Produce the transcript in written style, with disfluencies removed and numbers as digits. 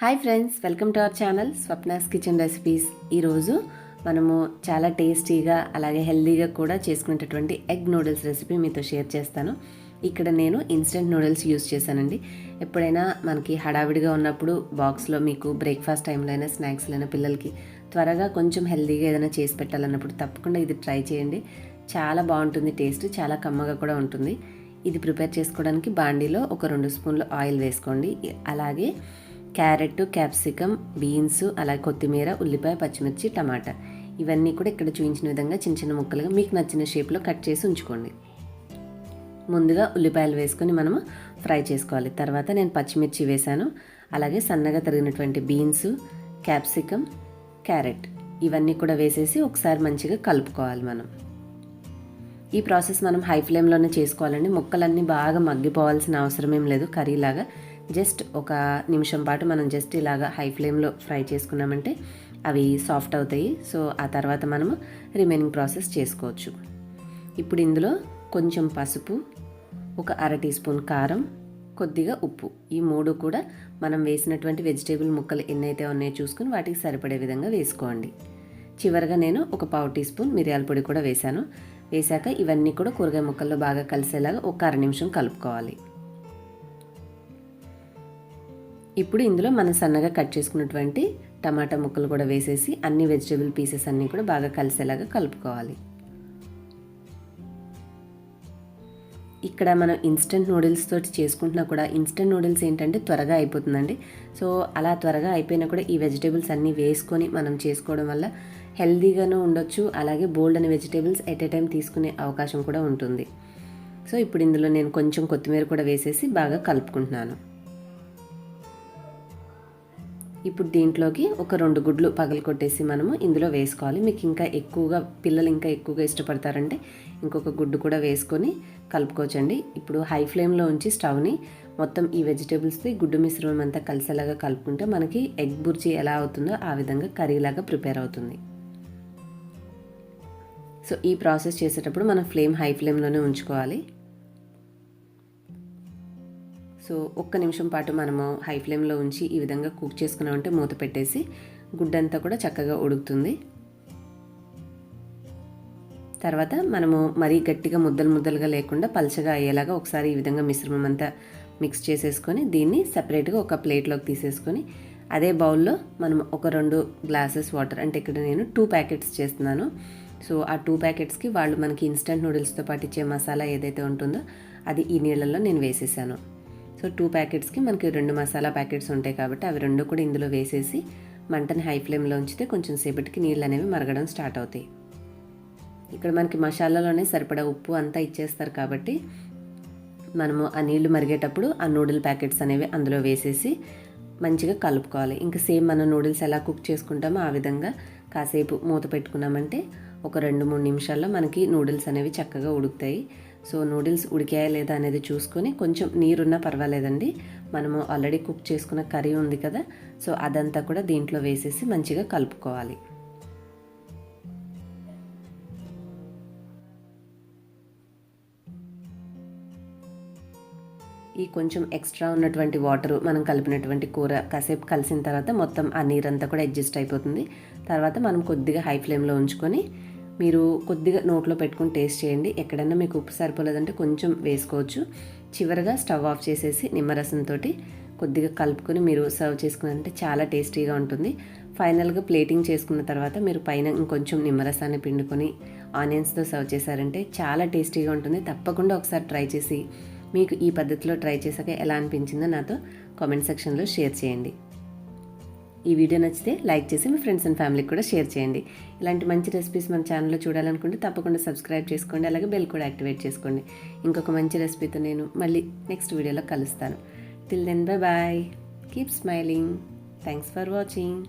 Hi friends, welcome to our channel Swapna's kitchen recipes. ఈరోజు మనము చాలా టేస్టీగా అలాగే హెల్తీగా కూడా చేసుకునేటటువంటి ఎగ్ నూడిల్స్ రెసిపీ మీతో షేర్ చేస్తాను. ఇక్కడ నేను ఇన్స్టెంట్ నూడిల్స్ యూస్ చేశానండి. ఎప్పుడైనా మనకి హడావిడిగా ఉన్నప్పుడు బాక్స్లో మీకు బ్రేక్ఫాస్ట్ టైంలో అయినా స్నాక్స్లో అయినా పిల్లలకి త్వరగా కొంచెం హెల్తీగా ఏదైనా చేసి పెట్టాలన్నప్పుడు తప్పకుండా ఇది ట్రై చేయండి. చాలా బాగుంటుంది, టేస్ట్ చాలా కమ్మగా కూడా ఉంటుంది. ఇది ప్రిపేర్ చేసుకోవడానికి బాండీలో ఒక 2 స్పూన్లు ఆయిల్ వేసుకోండి. అలాగే క్యారెట్, క్యాప్సికమ్, బీన్స్, అలాగే కొత్తిమీర, ఉల్లిపాయ, పచ్చిమిర్చి, టమాటా ఇవన్నీ కూడా ఇక్కడ చూపించిన విధంగా చిన్న చిన్న ముక్కలుగా మీకు నచ్చిన షేప్లో కట్ చేసి ఉంచుకోండి. ముందుగా ఉల్లిపాయలు వేసుకొని మనము ఫ్రై చేసుకోవాలి. తర్వాత నేను పచ్చిమిర్చి వేశాను. అలాగే సన్నగా తరిగినటువంటి బీన్స్, క్యాప్సికమ్, క్యారెట్ ఇవన్నీ కూడా వేసేసి ఒకసారి మంచిగా కలుపుకోవాలి. ఈ ప్రాసెస్ మనం హై ఫ్లేమ్లోనే చేసుకోవాలండి. ముక్కలన్నీ బాగా మగ్గిపోవాల్సిన అవసరం ఏం లేదు. కర్రీలాగా జస్ట్ ఒక నిమిషం పాటు మనం జస్ట్ ఇలాగా హై ఫ్లేమ్లో ఫ్రై చేసుకున్నామంటే అవి సాఫ్ట్ అవుతాయి. సో ఆ తర్వాత మనము రిమైనింగ్ ప్రాసెస్ చేసుకోవచ్చు. ఇప్పుడు ఇందులో కొంచెం పసుపు, ఒక 1/2 టీ స్పూన్ కారం, కొద్దిగా ఉప్పు, ఈ 3 కూడా మనం వేసినటువంటి వెజిటేబుల్ ముక్కలు ఎన్నైతే ఉన్నాయో చూసుకుని వాటికి సరిపడే విధంగా వేసుకోండి. చివరిగా నేను ఒక 1/4 టీ స్పూన్ మిరియాల పొడి కూడా వేశాను. వేశాక ఇవన్నీ కూడా కూరగాయ ముక్కల్లో బాగా కలిసేలాగా ఒక 1/2 నిమిషం కలుపుకోవాలి. ఇప్పుడు ఇందులో మనం సన్నగా కట్ చేసుకున్నటువంటి టమాటా ముక్కలు కూడా వేసేసి అన్ని వెజిటేబుల్ పీసెస్ అన్నీ కూడా బాగా కలిసేలాగా కలుపుకోవాలి. ఇక్కడ మనం ఇన్స్టెంట్ నూడిల్స్ తోటి చేసుకుంటున్నా కూడా ఇన్స్టెంట్ నూడిల్స్ ఏంటంటే త్వరగా అయిపోతుందండి. సో అలా త్వరగా అయిపోయినా కూడా ఈ వెజిటేబుల్స్ అన్నీ వేసుకొని మనం చేసుకోవడం వల్ల హెల్తీగాను ఉండొచ్చు. అలాగే బోల్డ్ అనే వెజిటేబుల్స్ ఎట్ ఏ టైం తీసుకునే అవకాశం కూడా ఉంటుంది. సో ఇప్పుడు ఇందులో నేను కొంచెం కొత్తిమీర కూడా వేసేసి బాగా కలుపుకుంటున్నాను. ఇప్పుడు దీంట్లోకి ఒక 2 గుడ్లు పగలకొట్టేసి మనము ఇందులో వేసుకోవాలి. మీకు ఇంకా ఎక్కువగా పిల్లలు ఇంకా ఎక్కువగా ఇష్టపడతారంటే ఇంకొక గుడ్డు కూడా వేసుకొని కలుపుకోవచ్చండి. ఇప్పుడు హై ఫ్లేమ్లో ఉంచి స్టవ్ని మొత్తం ఈ వెజిటేబుల్స్తో ఈ గుడ్డు మిశ్రమం అంతా కలిసేలాగా కలుపుకుంటే మనకి ఎగ్ బుర్జీ ఎలా అవుతుందో ఆ విధంగా కర్రీలాగా ప్రిపేర్ అవుతుంది. సో ఈ ప్రాసెస్ చేసేటప్పుడు మనం ఫ్లేమ్ హై ఫ్లేమ్లోనే ఉంచుకోవాలి. సో ఒక్క నిమిషం పాటు మనము హై ఫ్లేమ్లో ఉంచి ఈ విధంగా కుక్ చేసుకున్నామంటే మూత పెట్టేసి గుడ్డంతా కూడా చక్కగా ఉడుకుతుంది. తర్వాత మనము మరీ గట్టిగా ముద్దలుగా లేకుండా పల్చగా అయ్యేలాగా ఒకసారి ఈ విధంగా మిశ్రమం అంతా మిక్స్ చేసేసుకొని దీన్ని సపరేట్గా ఒక ప్లేట్లోకి తీసేసుకొని అదే బౌల్లో మనం ఒక 2 గ్లాసెస్ వాటర్, అంటే ఇక్కడ నేను 2 ప్యాకెట్స్ చేస్తున్నాను. సో ఆ 2 ప్యాకెట్స్కి వాళ్ళు మనకి ఇన్స్టెంట్ నూడిల్స్తో పాటు ఇచ్చే మసాలా ఏదైతే ఉంటుందో అది ఈ నీళ్ళల్లో నేను వేసేసాను. సో 2 ప్యాకెట్స్కి మనకి 2 మసాలా ప్యాకెట్స్ ఉంటాయి కాబట్టి అవి 2 కూడా ఇందులో వేసేసి మంటని హై ఫ్లేమ్లో ఉంచితే కొంచెం సేపటికి నీళ్ళు అనేవి మరగడం స్టార్ట్ అవుతాయి. ఇక్కడ మనకి మసాలాలోనే సరిపడా ఉప్పు అంతా ఇచ్చేస్తారు కాబట్టి మనము ఆ నీళ్లు మరిగేటప్పుడు ఆ నూడిల్ ప్యాకెట్స్ అనేవి అందులో వేసేసి మంచిగా కలుపుకోవాలి. ఇంకా సేమ్ మనం నూడిల్స్ ఎలా కుక్ చేసుకుంటామో ఆ విధంగా కాసేపు మూత పెట్టుకున్నామంటే ఒక 2-3 నిమిషాల్లో మనకి నూడిల్స్ అనేవి చక్కగా ఉడుకుతాయి. సో నూడిల్స్ ఉడికాయా లేదా అనేది చూసుకొని కొంచెం నీరున్నా పర్వాలేదండి. మనము ఆల్రెడీ కుక్ చేసుకున్న కర్రీ ఉంది కదా, సో అదంతా కూడా దీంట్లో వేసేసి మంచిగా కలుపుకోవాలి. ఈ కొంచెం ఎక్స్ట్రా ఉన్నటువంటి వాటర్ మనం కలిపినటువంటి కూర కాసేపు కలిసిన తర్వాత మొత్తం ఆ నీరంతా కూడా అడ్జస్ట్ అయిపోతుంది. తర్వాత మనం కొద్దిగా హై ఫ్లేమ్లో ఉంచుకొని మీరు కొద్దిగా నోట్లో పెట్టుకుని టేస్ట్ చేయండి. ఎక్కడన్నా మీకు ఉప్పు సరిపోలేదంటే కొంచెం వేసుకోవచ్చు. చివరిగా స్టవ్ ఆఫ్ చేసేసి నిమ్మరసంతో కొద్దిగా కలుపుకొని మీరు సర్వ్ చేసుకున్నారంటే చాలా టేస్టీగా ఉంటుంది. ఫైనల్గా ప్లేటింగ్ చేసుకున్న తర్వాత మీరు పైన ఇంకొంచెం నిమ్మరసాన్ని పిండుకొని ఆనియన్స్తో సర్వ్ చేశారంటే చాలా టేస్టీగా ఉంటుంది. తప్పకుండా ఒకసారి ట్రై చేసి మీకు ఈ పద్ధతిలో ట్రై చేశాక ఎలా అనిపించిందో నాతో కామెంట్ సెక్షన్లో షేర్ చేయండి. ఈ వీడియో నచ్చితే లైక్ చేసి మీ ఫ్రెండ్స్ అండ్ ఫ్యామిలీకి కూడా షేర్ చేయండి. ఇలాంటి మంచి రెసిపీస్ మన ఛానల్లో చూడాలనుకుంటే తప్పకుండా సబ్స్క్రైబ్ చేసుకోండి. అలాగే బెల్ కూడా యాక్టివేట్ చేసుకోండి. ఇంకొక మంచి రెసిపీతో నేను మళ్ళీ నెక్స్ట్ వీడియోలో కలుస్తాను. Till then bye bye. Keep smiling. Thanks for watching.